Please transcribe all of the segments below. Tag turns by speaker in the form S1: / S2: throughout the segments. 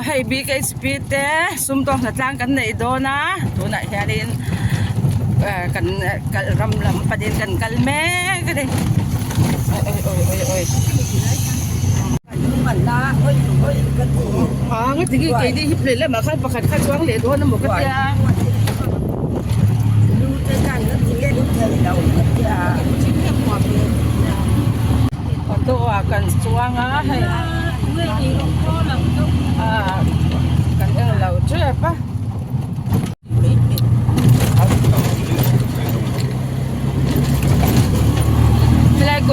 S1: ให้บีกับสปีดเต้ซุ่มต้องหน้าจ้างกันในโดนะตัวไหนแค่นี้กันรำประเด็นกันแม่ก็ได้โอ้ย
S2: มันละโอ้ยกันดี
S1: งั้นถึงกี่ดีฮิปเลยแล้วมาขั้นประคันขั้นช่วงเลยโดนน้ำหมกกระเทีย
S2: ดูจะกันแล้วทีนี้ดูเธอเราจะชิ้นแค่หมดเลย
S1: ขอตัวกันช่วงอ่ะให้กันเราเจ็บปะ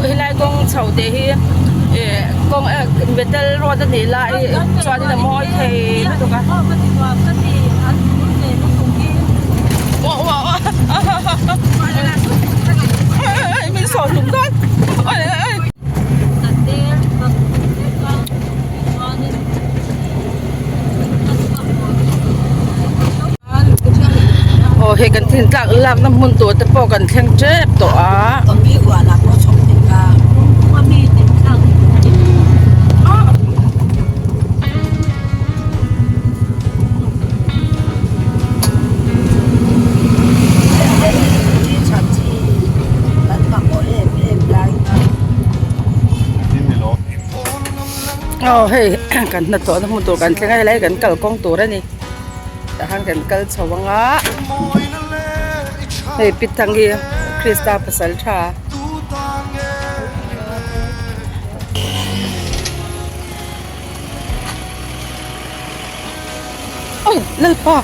S1: hilai gong chau de hi gong metal rod ni la chwa ni la moi thei na to ka wa mình sổ đúng con hệ cần thiên trạng làm năm môn tuổi tập bỏ cần khen chết tỏa
S2: còn biết quả là có sống thì cả có biết thì sao
S1: hệ cần nát tỏa năm môn tuổi cần khen ai lấy cần cào con tuổi đấy nè đã hàng cần cào sầu vàng á hệ pít thằng kia Krista pasal cha ôi lal pa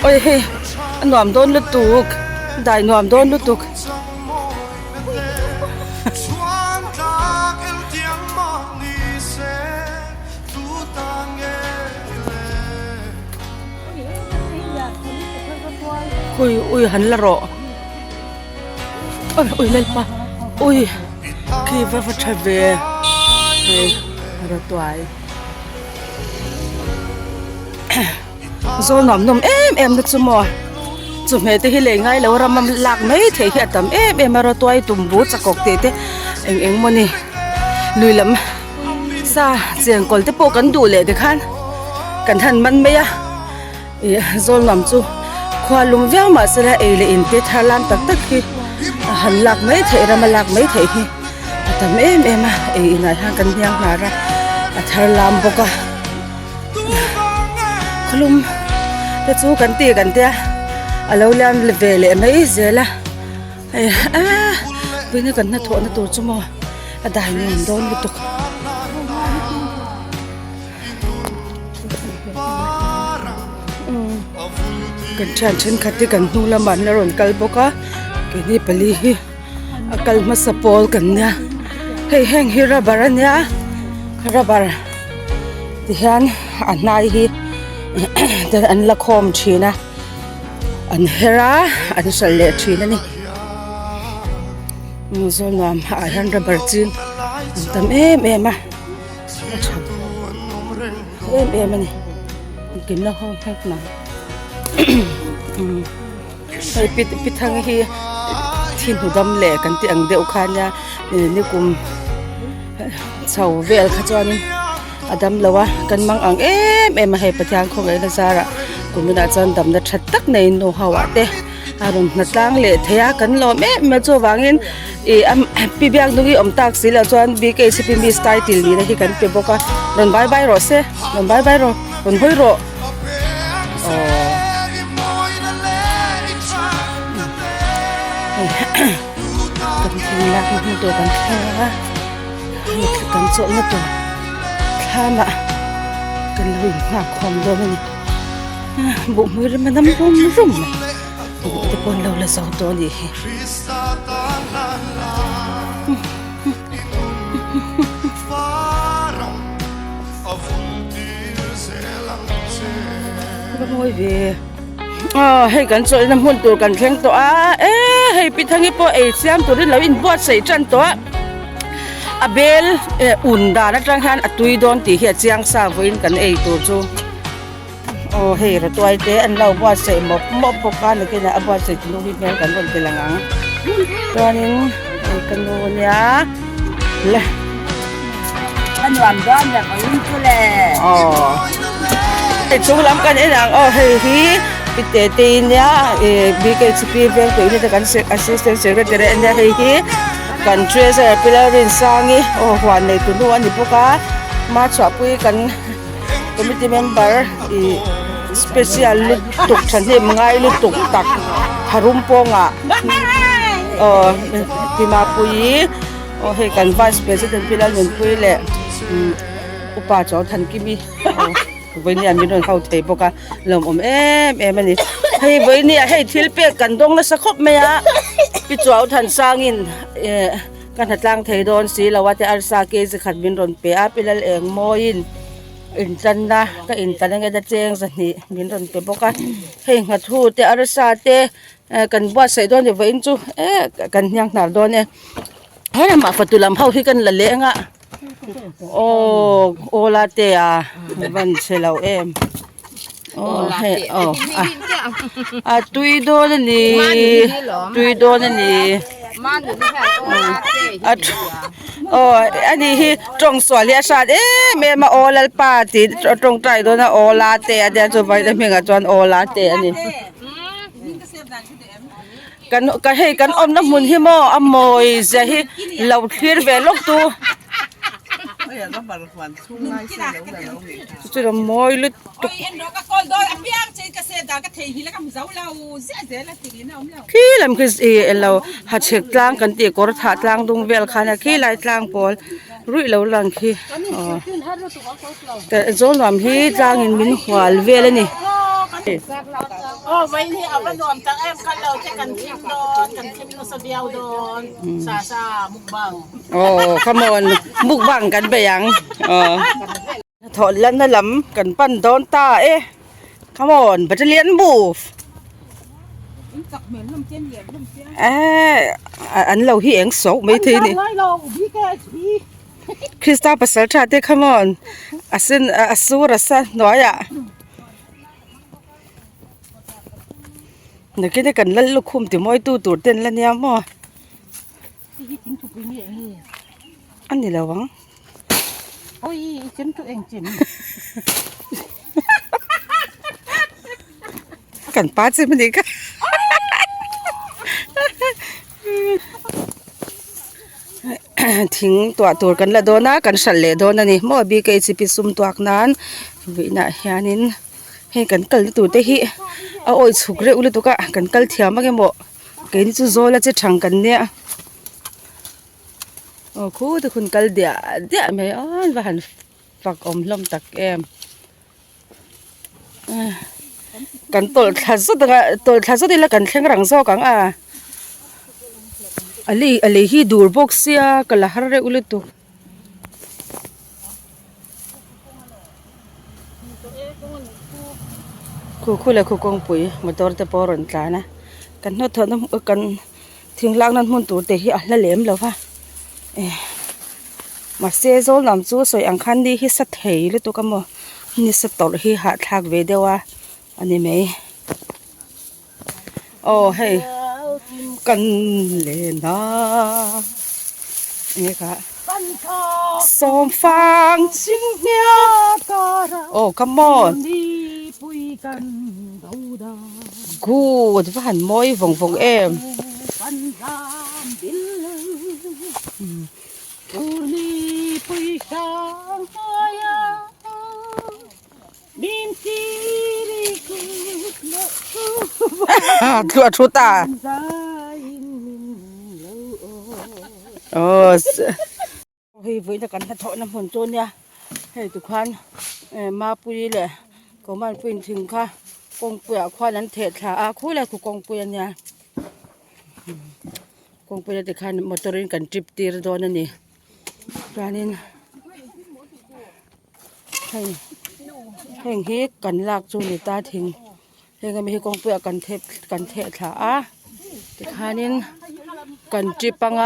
S1: ôi he nuam don lutuk dai nuam don lutuk ôi hắn là rõ ôi lên pa ôi khi va trở về rồi toại rồi nằm em được chưa chụp mẹ thì lấy ngay là ram lạc mấy thế hiện tầm em mà rồi toại tụm bút chắc cọc thế em muốn nè lười lắm sa giang còn tiếp bộ cắn đủ lệ được han cẩn thận mặn mấy à rồi nằm chú khoa lùng véo mà sẽ là ấy là in tết Hà Lan tắc khi hắn lạc mấy thế ra mà lạc mấy thế khi tầm em à ấy này hàng cần nhang mà ra Hà Lan bốc à lùng để chú cần tia lâu lan về lại mấy giờ là bây giờ cần nó thọ nó tổ chung mà đại nhân đón một tụcกันฉันขัดที่กันนู่นละมันละรอนกัลบกะกันนี่ปลีกัลมาสปอลกันเนี่ยให้แห้งฮิราบารันเนี่ยราบาร์ที่ฮันอันนายฮีแต่อันละคอมชีนะอันเฮราอันสัลเลชีนะนี่มุสลิมอาฮันราบาร์จีนทำมามันนี่กินแล้วห้องแห้งหนักไปปิดทางที่ที่หูดำแหลกกันที่อังเดียวกันเนี่ยนี่กุมเสาเวลขจรอดัมละวะกันมังอังมาให้ประธานของไอ้นาซาระกุมนาจันดำนัดชัดตักในโนฮาวะเตอารมณ์นัดตั้งเละเทียกันล้อมมาจัววางินปีเบียงตรงนี้อมตักสิละจวนบีเกสิเป็นบีสไตล์ติลนี่นะที่กันเป็นบอกว่าโดนใบรอเซ่โดนใบรอโดนห้อยรอกันทีละมันตัวกันแค่นี่คือกันโซ่มาตัวข้ามากันวิ่งหาความโดนนี่บุกมือมันน้ำรุ่มนะแต่คนเราละสองตัวนี่ก็มวยเวให้กันสวยน้ำหุ่นตัวกันแข่งตัวให้ปิดทางนี้พอเสียมตัวนี้เราอินบอดใส่จันตัวเบลอุ่นดานักจังหันตุยโดนตีเหียเจียงสาวอินกันตัวจูให้เราตัวเตอันเราบอดใส่หมกพกกันเลยนะบอดใส่ตุ้งหินแม่กันบนเกลังตัวนี้กันโน่นเนี่ยเลย
S2: มันหวานร้อนแบบนี้ก็แหละ
S1: อ๋อไอ้ช่วงล้ำกันไอ้นางอ๋อเฮ้ยฮีปิดเตีนเนี่ยBKCP เพียงตัวนี้แต่กัน assistant secretary เนี่ยเฮ้ยฮีกันช่วยเสร็จไปแล้วรินสร้างงี้โอ้หวานในตัวนู้นนี่พวกก็มาชอบคุยกัน committee member special ลุตุกฉันที่มึงไงลุตุกตักทารุมโปงอ่ะพี่มาปุยโอ้เฮกัน vice president พี่ละหนุนปุยแหละอุปาจอทันกิมีวันนี้มีโดนเข้าเทปกะลมมันนี่ให้วันนี้ให้ทิลเปียกันดงละสักครบไหมอ่ะพี่จอทันสร้างอินกันหัดล่างเทโดนสีละว่าจะอาสาเกจะขัดบินรนเปียพี่ละเองโมยินอินจันนะก็อินจันยังไงจะเจงสันนี่บินรนเปียปกะให้หัดทูเตอาสาเตกันบัวใส่โดนเดี๋ยววันจูกันยังหนาโดนเนี่ยเฮ้ยมาฟัดตุลำเผาที่กันละเละงะโอลาเตะวันเชลเอาโอ้เฮ้ตุยโดนนี่ตุยโดนนี่
S2: มันอยู่ที่แค่โอลาเต้
S1: อันนี้ตรงสวนเลียชาติเมมาโอลาปาติตรงใจโดนโอลาเตะเดี๋ยวจะไปได้เมียกับจวนโอลาเตะนี่กันให้กันอมน้ำมันหิมะอมอยจะให้เราเคลียร์เวลกตัวจะทำมอยลุตุขี้ลำคือเราหัดเช็คตางกันตีกอร์ถัดตางตรงเวลขานะขี้ไล่ตางปอลรุ่ยเราลังขี้แต่โซนลำที่ตางอินมินหัวเวลนี่
S2: วันนี้เอาไปนอนตั้งกันเราจะกันทิมโดนกันทิมโนสเดียวโดนซามุกบัง
S1: ขมอนมุกบังกันไปยังถอนแล้วนั่นลำกันปั้นโดนตาขมอนปัจจุบันบูฟอันเราเหียงสกไม่ทีนี่คริสตาภาษาชาติขมอนอาสูรสะน้อยอ่ะนึกได้กันเล่นลูกคุมติมอยตู้ตูดเต้นแล้วเนี่ยมั้งอันนี้แล้ววัง
S2: โอ้ยจิ้มตัวเองจิ้ม
S1: กันป้าจิ้มมันดีกันทิ้งตัวกันละโดนนะกันสั่นเลยโดนนี่มั่วบีเกจิปิซุ่มตัวนั้นวินาเฮียนินให้กันกัลตัวเตะเอาโอ้ยสุกเรื่องอุลตุกะกันกัลเทียมากยังบ่เกนี่จู่โจแล้วจะชังกันเนี่ยโอ้คู่ทุกคนกัลเดียไม่อ้อนว่าหันฝักอมลมตักกันตัวทัศน์นี่ละกันแข่งรังโซ่กันอะไรที่ดูร์บ็อกเซียกันละฮาร์เรอุลตุคู่เลยคู่กองปุ๋ยมาตัวเตปอรันจ้านะกันนอทน้ำกันทิ้งล่างนั้นหุ่นตัวเตะละเหลี่ยมแล้วว่ะมาเซโซลำจูสวยอังคันดีที่สัตย์เหยเลยตัวกันมั้งนี่สัตย์ต่อที่หาทางเวเดียวอันนี้ไหมโอ้เฮ้กันเลยนะนี่ค่ะสมฟังชิงเมียโอ้ come onกูจะผ่านมอยฝงตัวชุตาโอ้เฮ้ยวิ่งกันถ้าถอดน้ำฝนโจนเนี่ยให้ทุกคนมาปุยเลยก็มันปุยถึงค่ะกงเปลือกควานั้นเถิดค่ะคุยอะไรคือกงเปลือกเนี่ยกงเปลือกแต่คันมอเตอร์รินกันจิบตีระดอนนั่นนี่ร้านนี้ให้เฮกันลากจูนิตาทิ้งเฮก็มีกงเปลือกกันเถิดค่ะแต่คันนี้กันจิบปัง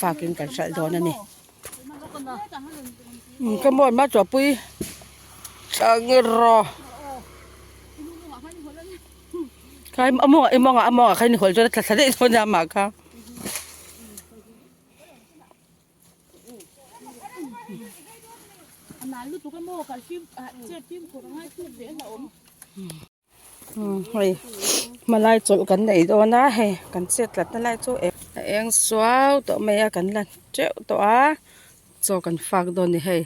S1: ฝากกินกันใส่ดอนนั่นนี่ก็หมดมาจ่อปุยช่างรอใครมองใครหนึ่งคนจะตัดสินใจทนยามากค่ะ
S2: อันนั้นลูกตุ๊กโม่กับชิมเจ็ดชิมคนให้ชิมเดี๋ยวเราอม
S1: เฮ้ยมาไล่จุกันไหนตัวนะเฮ้กันเสร็จแล้วนั่นไล่จุเองสาวตัวไม่ยากันละเจ้าตัวจุกันฝากโดนนี่เฮ้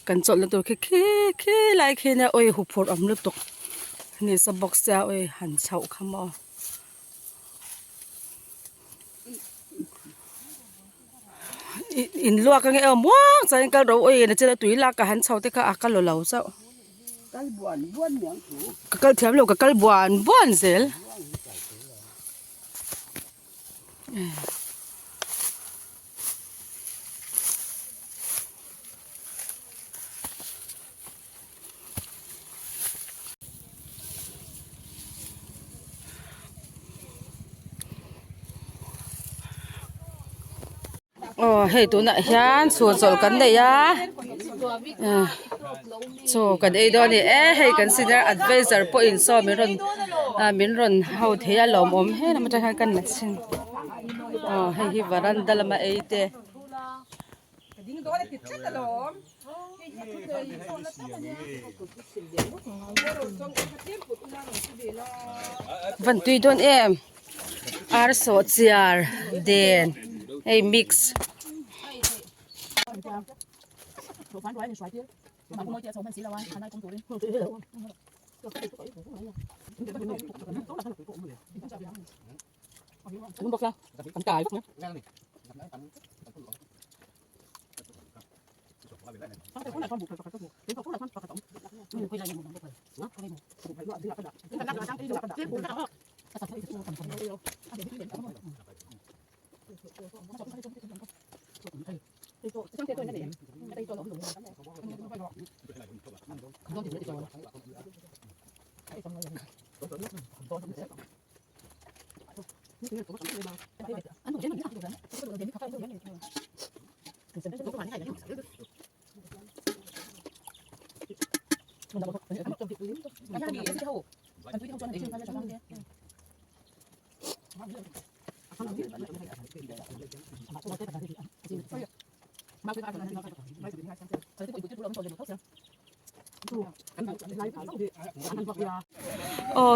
S1: กันจุแล้วตัวขี้ไล่ขี้เนี่ยโอ้ยหุบพดอมลุตุกนี่สะบกเสียโอ้ยหันเฉาขมออินลวกกันไงมั่วใจกันเราโอ้ยนะเจ้าตุยลากกันหันเฉาแต่ก็อากันเหล่าเจ้าcái thèm lâu cái buồn buồn gì hey tụi nãy hiền sủa sủa cái này ya so kan ei do ni hei consider advisor point so min ron how the lom om he na mata kan na sin hei hi varanda lama ei te ding do le kitchen ta lom van tui don em ar so chiar den hey mix mà cũng nói chuyện sống mình xí là anh này công tuổi không bóc ra cắn cài nhé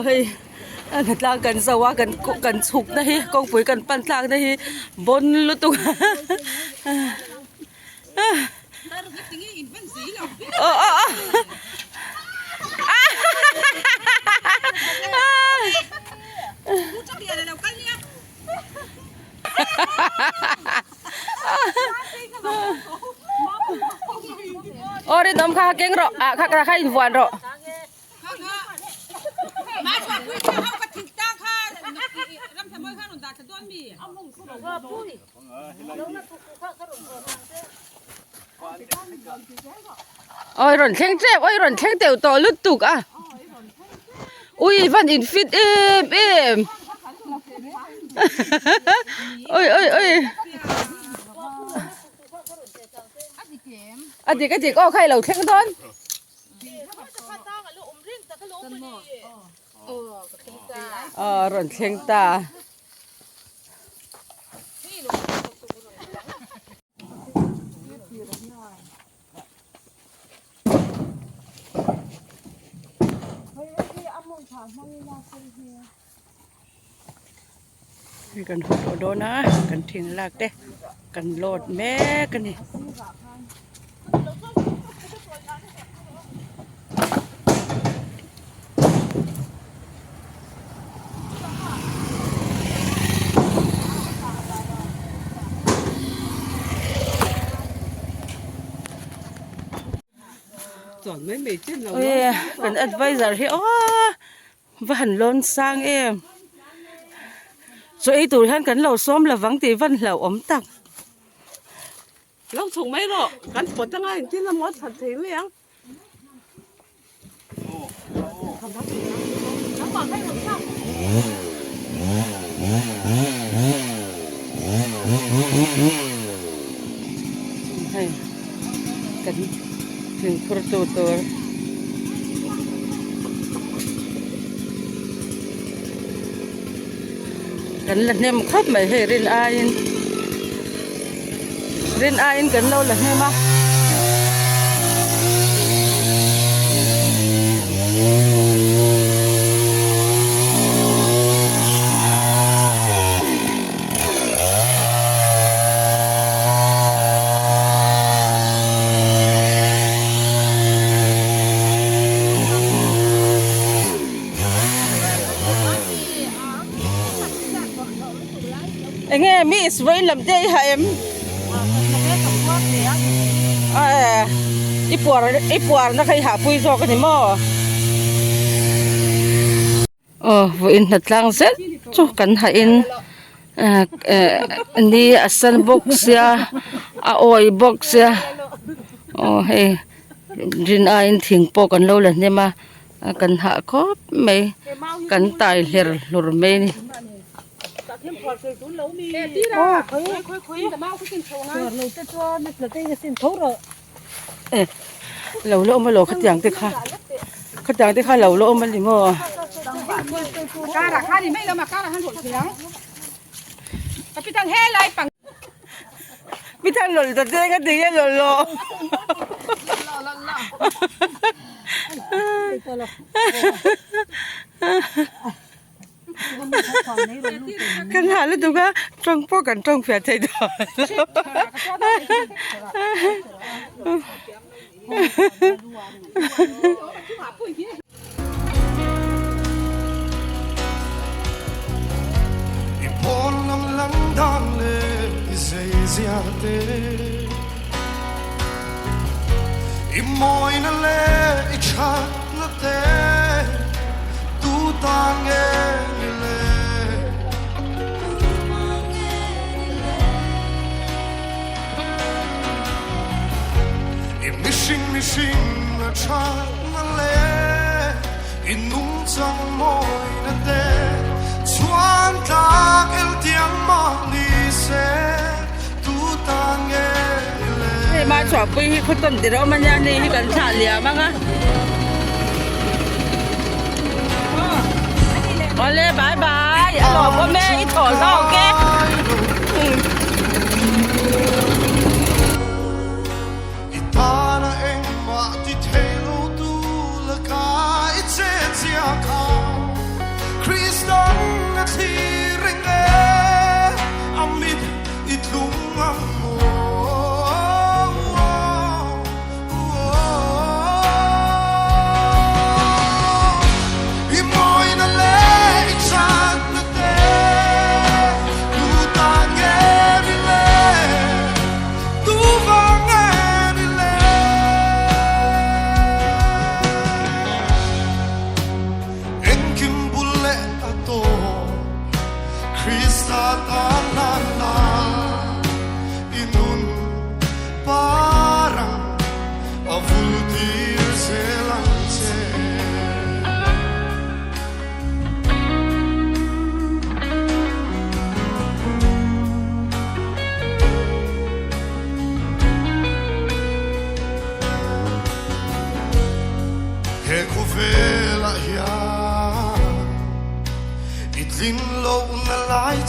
S1: hey anh ta cần sầu á cần sụp đây con phơi cần pan sang đây bôn lút tung đi tóm kha keng ro kha kha in vuan ro ôi rộn khen treo ôi rộn khen tiểu to lút tục à ui văn in fit em ôi anh thì cái gì có khai lẩu khen thôi rộn khen taกันหดโดนะกันทิ้งลากเด้กันโหลดแม่กันนี่กัน advisor ที่vẫn luôn sang em rồi tụi hắn cắn lẩu xóm là vắng tí vẫn lẩu ấm tặng
S2: lâu thùng mấy rồi cắn bột tăng ai chứ là món thật thế miếng
S1: hay cắn thừng produtor cắn lần nem khắp mày hệ rin ain cắn lâu lần nem á mi isway lam day ha em ipuar na kay hapui zo ka ni mo vuin na tlang set chu kan ha in ni asan box ya a oi box ya hey rin ain thing po kan lo lan ne ma kan ha khop mai kan tai hler lur me ni lâu lâu mà lỗ khát giang te kha lâu lâu mà limo
S3: cá là cá thì mấy đâu mà cá là hơn một tiếng tapi thằng he lại bằng
S1: mi thang lol ta te ka te lol lo kan ha lu tu ga trong po kan trong phia thai do
S4: Ipon nam lang dan le izay ziate Imoy na le ichat na te tu tange le Missing na chat na le inung sang moy na te chuan tak el tiang ma ni se tu tange le
S1: ma chwa pui hi khuton de ro man ya ni hi kan tha lia ma nga ole bye bye alo ko me i tho lo ke
S4: Itana eng ma ti thelo tu la ka itse tia ka Kristan na thi ring e amit itlung amo Imoy na le ichat na te tu tange le tu vange le Enkim bulle ato Krista tanana inun parang avultir selance He kovela ya Itlin lo na lai